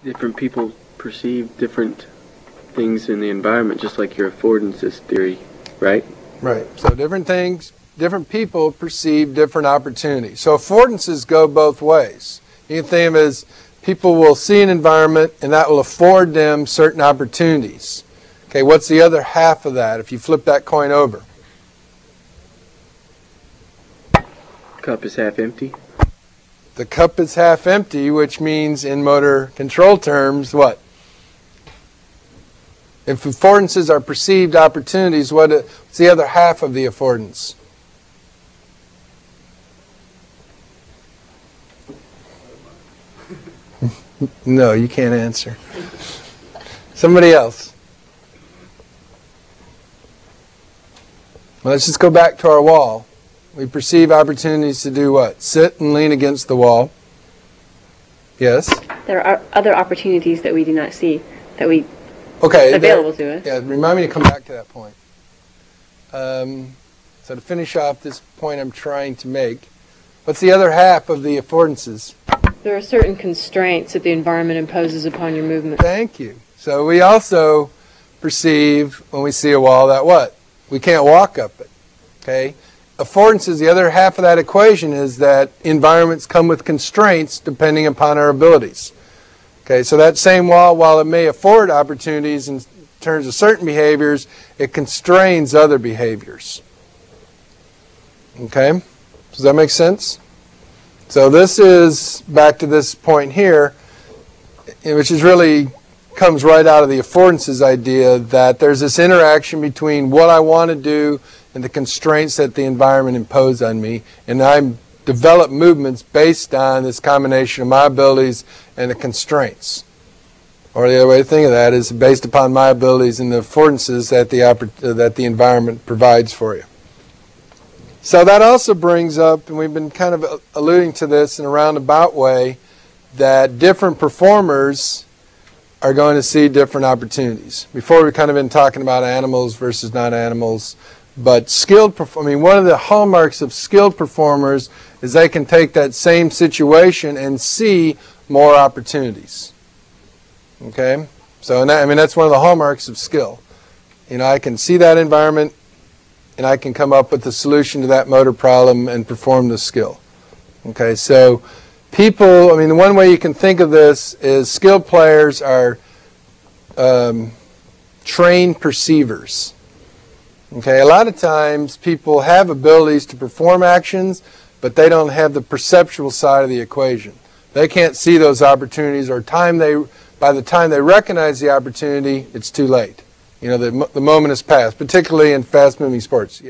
Different people perceive different things in the environment, just like your affordances theory, right? Right. So different things, different people perceive different opportunities. So affordances go both ways. You can think of it as people will see an environment and that will afford them certain opportunities. Okay, what's the other half of that if you flip that coin over? Cup is half empty. The cup is half empty, which means in motor control terms, what? If affordances are perceived opportunities, what's the other half of the affordance? No, you can't answer. Somebody else. Well, let's just go back to our wall. We perceive opportunities to do what? Sit and lean against the wall. Yes? There are other opportunities that we do not see, that we available to us. Yeah, remind me to come back to that point. So to finish off this point I'm trying to make, what's the other half of the affordances? There are certain constraints that the environment imposes upon your movement. Thank you. So we also perceive when we see a wall that what? We can't walk up it. Okay? Affordances, the other half of that equation is that environments come with constraints depending upon our abilities. Okay, so that same wall, while it may afford opportunities in terms of certain behaviors, it constrains other behaviors. Okay, does that make sense? So this is back to this point here, which is really comes right out of the affordances idea that there's this interaction between what I want to do and the constraints that the environment imposes on me, and I develop movements based on this combination of my abilities and the constraints. Or the other way to think of that is based upon my abilities and the affordances that the environment provides for you. So that also brings up, and we've been kind of alluding to this in a roundabout way, that different performers are going to see different opportunities. Before we've kind of been talking about animals versus non-animals, but one of the hallmarks of skilled performers is they can take that same situation and see more opportunities. Okay? So that's one of the hallmarks of skill. I can see that environment and I can come up with a solution to that motor problem and perform the skill. Okay, so people, the one way you can think of this is skilled players are trained perceivers. Okay, a lot of times people have abilities to perform actions, but they don't have the perceptual side of the equation. They can't see those opportunities, or by the time they recognize the opportunity, it's too late. The moment has passed, particularly in fast-moving sports.